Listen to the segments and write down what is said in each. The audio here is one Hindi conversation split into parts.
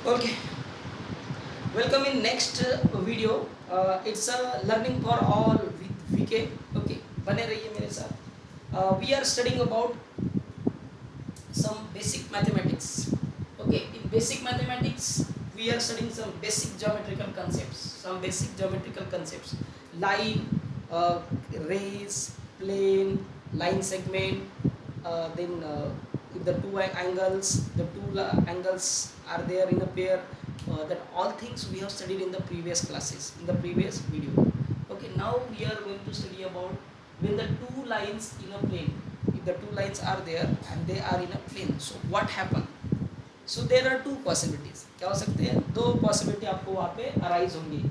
Okay, welcome in next video. It's a learning for all with VK. Okay, बने रहिए मेरे साथ. We are studying about some basic mathematics. Okay, in basic mathematics, we are studying some basic geometrical concepts. Some basic geometrical concepts: line, rays, plane, line segment. Then if the two angles, angles are there in a pair. That all things we have studied in the previous classes, in the previous video. Okay, now we are going to study about when the two lines in a plane, if the two lines are there and they are in a plane, so what happen? So there are two possibilities. क्या हो सकते हैं? दो possibility आपको वहाँ पे arise होंगी.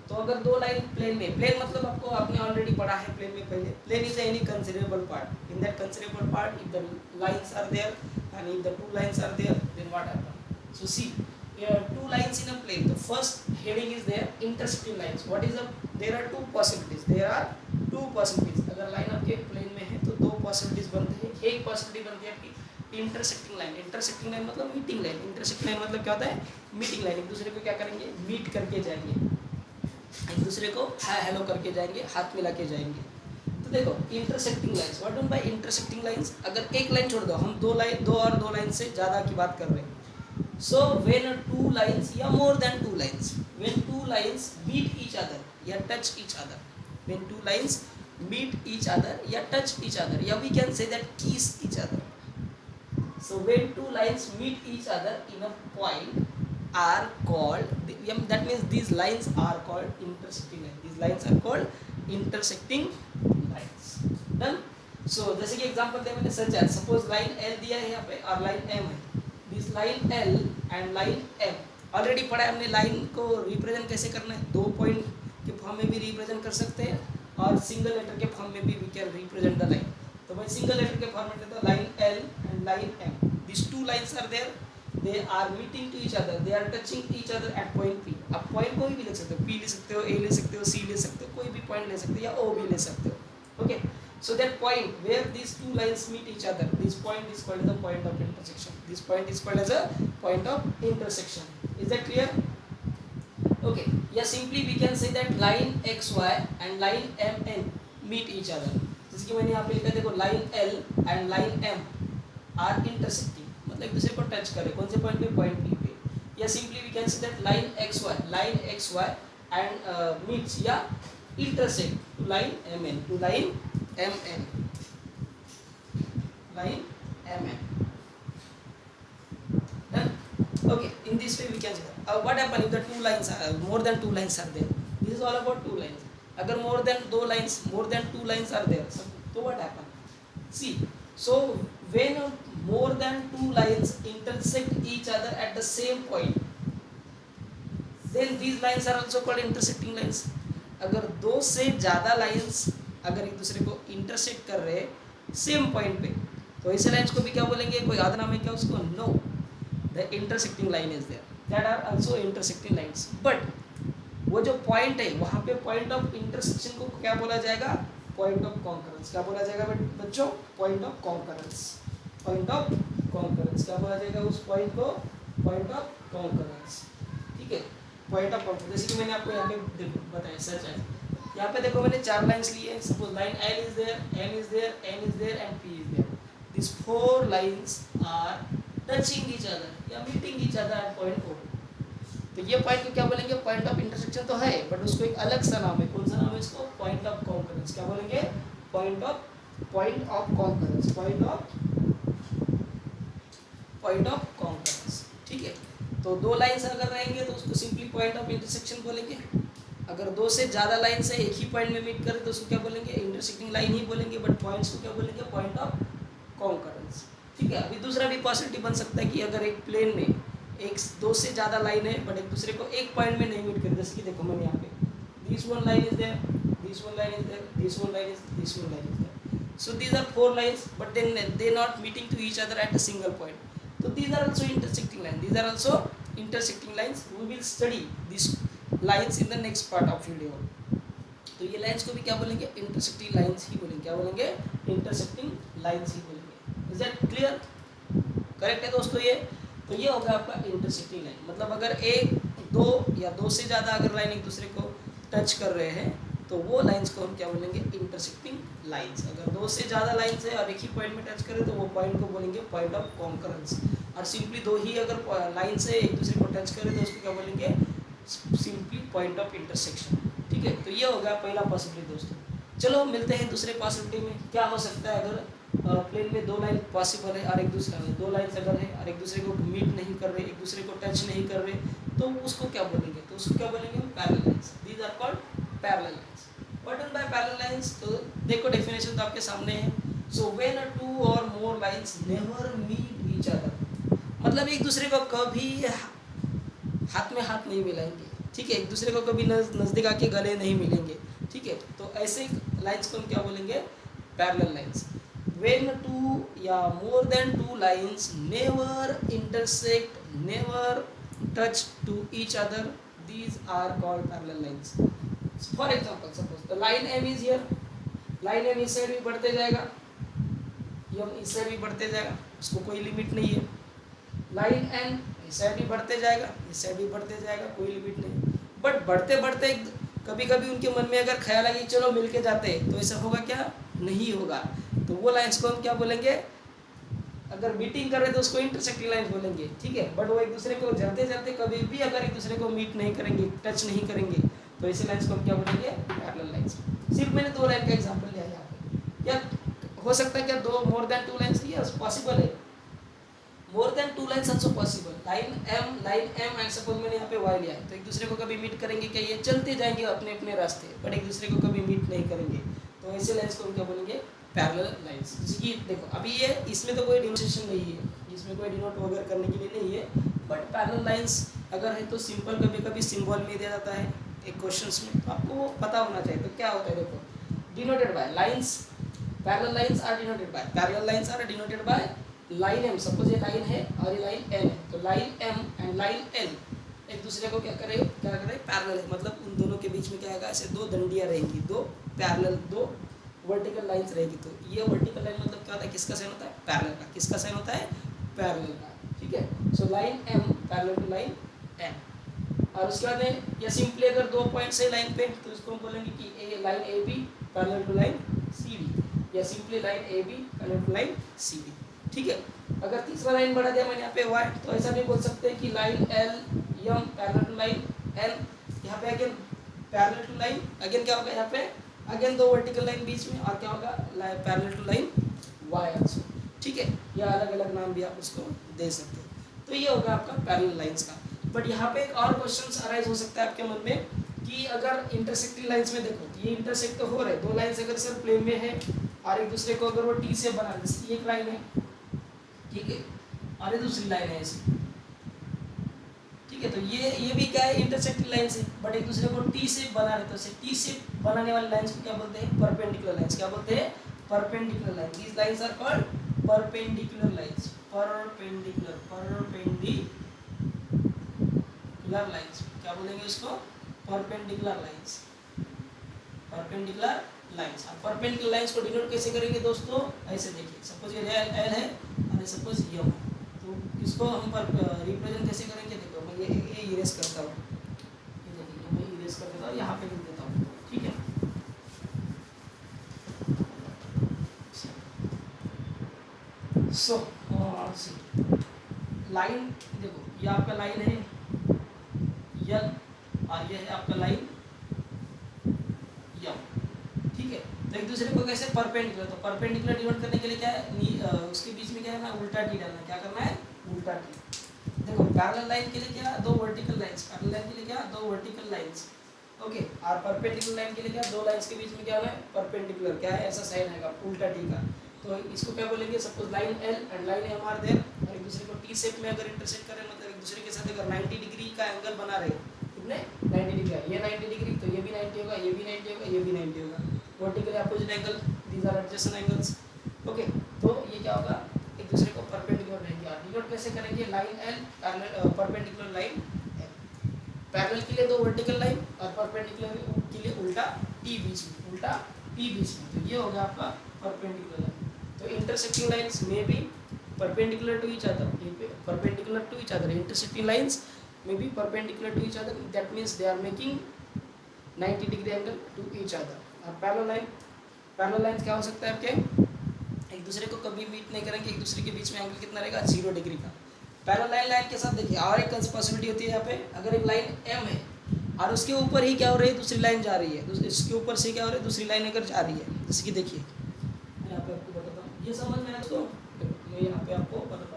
तो अगर दो लाइन प्लेन में, प्लेन मतलब आपको आपने ऑलरेडी पढ़ा है प्लेन में पहले. Plane is any considerable part. In that considerable part, if the lines are there and if the two lines are there, then what happen? So see, two lines in a plane. The first heading is there, intersecting lines. What is the? There are two possibilities. There are two possibilities. अगर लाइन आपके प्लेन में है तो दो possibilities बनते हैं. एक possibility बनती है आपकी इंटरसेक्टिंग लाइन. इंटरसेक्टिंग लाइन मतलब मीटिंग लाइन. इंटरसेक्टिंग लाइन मतलब क्या होता है? Meeting line. एक दूसरे को क्या करेंगे? मीट करके जाएंगे. एक दूसरे को हाय हेलो करके जाएंगे, हाथ मिला के जाएंगे. तो देखो intersecting lines. What do by intersecting lines? अगर एक लाइन छोड़ दो, हम दो और दो लाइन से ज़्यादा की बात कर रहे हैं. So when two lines या more than two lines, when two lines meet each other या touch each other, when two lines meet each other या touch each other, या we can say that kiss each other. So when two lines meet each other in a point are called, that means these lines are called intersecting lines. These lines are called intersecting lines. Done? So जैसे कि एग्जांपल दिया मैंने, सच है, सपोज लाइन L दिया है यहाँ पे और लाइन M है. This line L and line M already पढ़ा है हमने. लाइन को रिप्रेजेंट कैसे करना है? दो पॉइंट के फॉर्म में भी रिप्रेजेंट कर सकते हैं और सिंगल लेटर के फॉर्म में भी we can represent the line. तो मैं सिंगल लेटर के फॉर्म में लेता हूँ line L and line M. This two lines are there, they are meeting to each other, they are touching each other at point P. आप पॉइंट कोई भी ले सकते हो, P ले सकते हो, A ले सकते हो, C ले सकते हो, कोई भी पॉइंट ले सकते हो या O भी ले सकते हो. Okay, so that point where these two lines meet each other, this point is called the point of intersection. This point is called as a point of intersection. Is that clear? Okay, yeah, simply we can say that line XY and line MN meet each other. जैसे कि मैंने यहाँ पे लिखा, देखो line L and line M are intersecting, मतलब एक दूसरे को टच करे. कौन से पॉइंट पे? पॉइंट P पे. या simply we can say that line XY and meets या intersect to line MN, to line MN, line MN. Done? Okay, in this way we can say that. What happen if the two lines are more than two lines are there? This is all about two lines. अगर more than two lines are there, so what happen? See, so when more than two lines intersect each other at the same point, then these lines are also called intersecting lines. अगर दो से ज़्यादा लाइंस अगर एक दूसरे को इंटरसेक्ट कर रहे सेम पॉइंट पे, तो ऐसे लाइंस को भी क्या बोलेंगे? कोई आधा नाम है क्या उसको? No, the intersecting line is there, that are also intersecting lines. But वो जो पॉइंट है वहाँ पे पॉइंट ऑफ इंटरसेक्शन को क्या बोला जाएगा? Point of concurrence. क्या बोला जाएगा बच्चों? Point of concurrence. Point of concurrence क्या बोला जाएगा उस पॉइंट को? Point of concurrence. ठीक है, पॉइंट ऑफ कॉन्करेंस. जैसे कि मैंने आपको यहाँ पे बताया, सच है. यहाँ पे देखो मैंने चार लाइंस ली है. Suppose line L is there, M is there, N is there and P is there. This four lines are touching each other या meeting each other at point O. तो ये पॉइंट को क्या बोलेंगे? पॉइंट ऑफ इंटरसेक्शन तो है, बट उसको एक अलग सा नाम है. कौन सा नाम है इसको? Point of concurrence. क्या बोलेंगे? Point of concurrence. Point of concurrence. ठीक है, तो दो लाइंस अगर रहेंगे तो उसको सिंपली पॉइंट ऑफ इंटरसेक्शन बोलेंगे. अगर दो से ज़्यादा लाइन से एक ही पॉइंट में मीट करें तो उसको क्या बोलेंगे? इंटरसेक्टिंग लाइन ही बोलेंगे, बट पॉइंट्स को क्या बोलेंगे? Point of concurrence. ठीक है, अभी दूसरा भी पॉसिबिलिटी बन सकता है कि अगर एक प्लेन में एक दो से ज़्यादा लाइन है बट एक दूसरे को एक पॉइंट में नहीं मीट करें. जैसे कि देखो मैंने यहाँ पे this one line is there, this one line is there, this one line is there. So these are four lines but then they not meeting to each other at a single point. तो these are also intersecting line. These are also intersecting lines. We will study this lines in the next part of video. तो ये लाइन्स को भी क्या बोलेंगे? इंटरसेक्टिंग लाइन्स ही बोलेंगे. क्या बोलेंगे? इंटरसेक्टिंग लाइन्स ही बोलेंगे. Is that clear? करेक्ट है दोस्तों ये? तो ये होगा आपका इंटरसेक्टिंग लाइन। मतलब अगर एक, दो या दो से ज़्यादा अगर लाइन एक दूसरे को टच कर रहे हैं तो वो लाइंस को हम क्या बोलेंगे, इंटरसेक्टिंग लाइंस। अगर दो से ज़्यादा लाइंस है और एक ही पॉइंट में टच करें तो वो पॉइंट को बोलेंगे पॉइंट ऑफ कॉन्करेंस। और सिंपली दो ही अगर लाइन से एक दूसरे को टच करें तो उसको क्या बोलेंगे, सिंपली पॉइंट ऑफ इंटरसेक्शन। ठीक है, तो ये होगा पहला पॉसिबिलिटी दोस्तों। चलो मिलते हैं दूसरे पॉसिबिलिटी में। क्या हो सकता है अगर प्लेन में दो लाइन पॉसिबल है और एक दूसरा में दो लाइन्स अगर है और एक दूसरे को मीट नहीं कर रहे, एक दूसरे को टच नहीं कर रहे, तो उसको क्या बोलेंगे, तो उसको क्या बोलेंगे, parallel lines. These are called parallel lines. What is by parallel lines, तो देखो डेफिनेशन तो आपके सामने है। सो व्हेन टू और more lines never meet each other, मतलब एक दूसरे को कभी हाथ में हाथ नहीं मिलाएंगे। ठीक है, एक दूसरे को कभी नज़दीक आके गले नहीं मिलेंगे। ठीक है, तो ऐसे लाइन्स को हम क्या बोलेंगे, पैरेलल लाइन्स। when two या more than two lines never intersect, never touch to each other, these are called parallel lines. For example, suppose the line M is here, line M इस साइड भी बढ़ते जाएगा, M इस साइड भी बढ़ते जाएगा, उसको कोई लिमिट नहीं है। लाइन N इस साइड भी बढ़ते जाएगा, इस साइड भी बढ़ते जाएगा, कोई लिमिट नहीं। बट बढ़ते बढ़ते कभी कभी उनके मन में अगर ख्याल आ कि चलो मिलके जाते हैं, तो ऐसा होगा क्या, नहीं होगा। तो वो लाइन्स को हम क्या बोलेंगे, अगर मीटिंग कर रहे तो उसको इंटरसेक्टिंग लाइन बोलेंगे। ठीक है, बट वो एक दूसरे को चलते चलते कभी भी अगर एक दूसरे को मीट नहीं करेंगे, टच नहीं करेंगे, तो ऐसे लाइन्स को हम क्या बोलेंगे, पैरेलल लाइन्स। सिर्फ मैंने दो लाइन का एग्जांपल लिया यहाँ पे। या हो सकता है क्या दो more than two lines, yes possible है, more than two lines also possible. Line M and suppose मैंने यहाँ पे वाई लिया है, तो एक दूसरे को कभी मीट करेंगे क्या, ये चलते जाएंगे अपने अपने रास्ते, बट एक दूसरे को कभी मीट नहीं करेंगे, तो ऐसे लाइन्स को हम क्या बोलेंगे, पैरेलल लाइन्स। जैसे कि देखो अभी ये इसमें तो कोई डिनोटेशन नहीं है, इसमें कोई डिनोट वगैरह करने के लिए नहीं है, बट पैरेलल लाइन्स अगर है तो सिंपल कभी कभी सिंबल में दिया जाता है एक क्वेश्चंस में, तो आपको वो पता होना चाहिए। तो क्या होता है देखो, denoted by lines, parallel lines are denoted by, parallel lines are denoted by line M. Suppose ये लाइन है और ये लाइन एन है, तो line M and line N एक दूसरे को क्या करे पैरेलल है, मतलब उन दोनों के बीच में क्या आएगा, ऐसे दो दंडियाँ रहेंगी, दो पैरेलल, दो वर्टिकल लाइंस रहेगी। तो ये वर्टिकल लाइन मतलब क्या होता है, किसका साइन होता है, पैरेलल का। किसका साइन होता है, पैरेलल का। ठीक है, so line M parallel to line N. और उसके बाद में या सिंपली अगर दो पॉइंट्स है लाइन पे, तो इसको हम बोलेंगे कि line A B parallel to line C B, या simply line A B parallel to line C B. ठीक है, अगर तीसरा लाइन बढ़ा दिया मैंने यहाँ पे वाई, तो ऐसा भी बोल सकते हैं कि line L M parallel to line N, यहाँ पे again parallel to line, again क्या होगा यहाँ पे, अगेन दो वर्टिकल लाइन बीच में, और क्या होगा, parallel to line Y also. ठीक है, या अलग अलग नाम भी आप उसको दे सकते हैं। तो ये होगा आपका पैरेलल लाइंस का। बट यहाँ पे एक और क्वेश्चन अराइज हो सकता है आपके मन में कि अगर इंटरसेक्टिंग लाइंस में देखो, ये इंटरसेक्ट तो हो रहे, दो लाइंस अगर सर प्लेन में है और एक दूसरे को अगर वो टी से बना, जैसे एक लाइन है, ठीक है, और ये दूसरी लाइन है ऐसी। ठीक है, तो ये भी क्या है, इंटरसेक्टिंग लाइंस है, बट एक दूसरे को टी से बना रहे, तो टी से बनाने वाली लाइंस को क्या बोलते हैं, परपेंडिकुलर लाइंस। क्या बोलते हैं, perpendicular line. These lines are called perpendicular lines, perpendicular lines. क्या बोलेंगे उसको, परपेंडिकुलर लाइंस, परपेंडिकुलर लाइंस। अब परपेंडिकुलर लाइंस को डिनोट कैसे करेंगे दोस्तों, ऐसे देखिए, सपोज ये एल है और सपोज यम है, तो इसको हम रिप्रेजेंट कैसे करेंगे, देखो मैं ये इरेज करता हूँ, ये देखिए मैं इरेज कर देता हूँ, यहाँ पे लिख देता हूँ। ठीक है, सो लाइन देखो, ये आपका लाइन है यल और ये है आपका लाइन यम। ठीक है, तो एक दूसरे को कैसे परपेंडिकुलर, तो परपेंडिकुलर डिनोट करने के लिए क्या है, उसके बीच में क्या है ना, उल्टा टी डालना। क्या करना है, उल्टा टी। देखो पैरेलल लाइन के लिए क्या, दो वर्टिकल लाइंस, पैरेलल लाइन के लिए क्या, दो वर्टिकल लाइंस। ओके, और परपेंडिकुलर लाइन के लिए क्या, दो लाइंस के बीच में क्या है, परपेंडिकुलर, क्या है, ऐसा साइन आएगा उल्टा टी का। तो इसको क्या बोलेंगे, suppose line L and line M are there, और एक दूसरे को टी शेप में अगर इंटरसेक्ट करें, मतलब एक दूसरे के साथ अगर 90 डिग्री का एंगल बना रहे, कितने 90 डिग्री, ये 90 डिग्री, तो ये भी 90 होगा, ये भी 90 होगा, ये भी 90 होगा, vertically opposite angle, these are adjacent angles. Okay, तो ये क्या होगा, एक दूसरे को परपेंडिकुलर रहेंगे। और डिनोट कैसे करेंगे, line L perpendicular line L, parallel के लिए दो वर्टिकल लाइन और परपेंडिकुलर के लिए उल्टा टी बीच में, उल्टा टी बीच में, तो ये होगा आपका परपेंडिकुलर लाइन। तो इंटरसेक्टिंग लाइंस में भी perpendicular to each other, perpendicular to each other, intersecting lines may be perpendicular to each other, that means they are making 90 degree angle to each other. और पैरेलल लाइन क्या हो सकता है आपके, एक दूसरे को कभी मीट नहीं करेंगे, एक दूसरे के बीच में एंगल कितना रहेगा 0 डिग्री का। पैरेलल लाइन के साथ देखिए और एक पॉसिबिलिटी होती है यहाँ पे, अगर एक लाइन एम है और उसके ऊपर ही क्या हो रही है दूसरी लाइन जा रही है, इसके ऊपर से क्या हो रहा है दूसरी लाइन अगर जा रही है, जैसे कि देखिए मैं यहाँ पे आपको बताता हूँ, ये समझ में आया तो मैं यहाँ पे आपको बताता हूँ।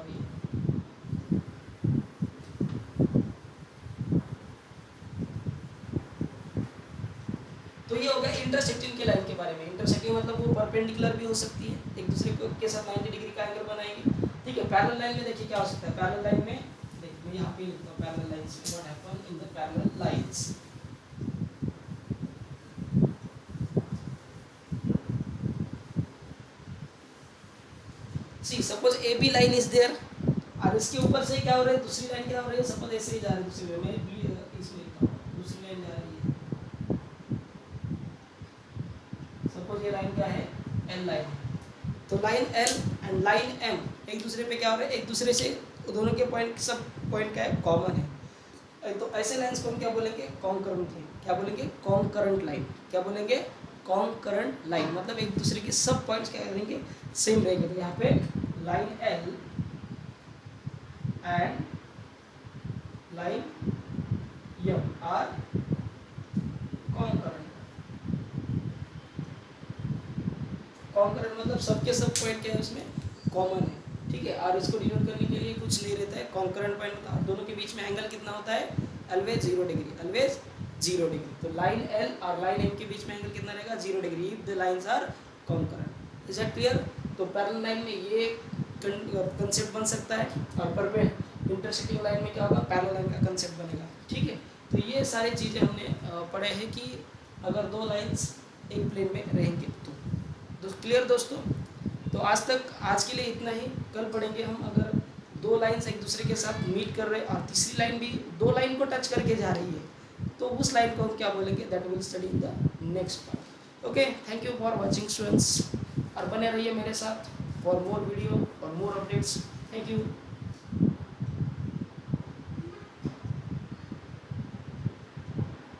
तो ये हो गया इंटरसेक्टिंग के लाइन के बारे में। इंटरसेक्टिंग मतलब वो परपेंडिकुलर भी हो सकती है, एक दूसरे को के साथ 90 डिग्री का एंगल बनाएंगे, ठीक है। पैरेलल लाइन में देखिए क्या हो सकता है, पैरेलल लाइन में देखिए मैं यहाँ पे लिखता हूँ parallel lines, what happen in the parallel lines. See suppose A B line is there और इसके ऊपर से क्या हो रहा है दूसरी लाइन क्या हो रही है, सपोज ऐसे ही जा रही है दूसरी लाइन में, इसमें लिखता हूँ दूसरी लाइन जा रही है, सपोज ये लाइन क्या है एल लाइन, तो line L and line M एक दूसरे पे क्या हो रहा है, एक दूसरे से दोनों के पॉइंट सब पॉइंट क्या है कॉमन है, तो ऐसे लाइंस को हम क्या बोलेंगे कॉन्करेंट लाइन, क्या बोलेंगे कॉन्करेंट लाइन, क्या बोलेंगे कॉन्करेंट लाइन, मतलब एक दूसरे के सब पॉइंट्स क्या करेंगे सेम रहेंगे। तो यहाँ पे line L and line M are concurrent, concurrent मतलब सबके सब पॉइंट क्या है उसमें कॉमन है, ठीक है। और इसको डिनोट करने के लिए कुछ नहीं रहता है, कॉन्करेंट पॉइंट मतलब दोनों के बीच में एंगल कितना होता है ऑलवेज 0 डिग्री, ऑलवेज 0 डिग्री। तो लाइन एल और लाइन एम के बीच में एंगल कितना रहेगा 0 degree if the lines are concurrent. Is that clear? तो पैरेलल लाइन में ये कंसेप्ट बन सकता है और इंटरसेक्टिंग लाइन में क्या होगा पैरेलल लाइन का कंसेप्ट बनेगा, ठीक है। तो ये सारी चीज़ें हमने पढ़े हैं कि अगर दो लाइंस एक प्लेन में रहेंगे तो क्लियर दोस्तों। तो आज के लिए इतना ही, कल पढ़ेंगे हम अगर दो लाइंस एक दूसरे के साथ मीट कर रहे हैं और तीसरी लाइन भी दो लाइन को टच करके जा रही है तो उस लाइन को हम क्या बोलेंगे, that will study in the next part. Okay, thank you for watching students, और बने रहिए मेरे साथ फॉर मोर वीडियो और मोर अपडेट्स। Thank you.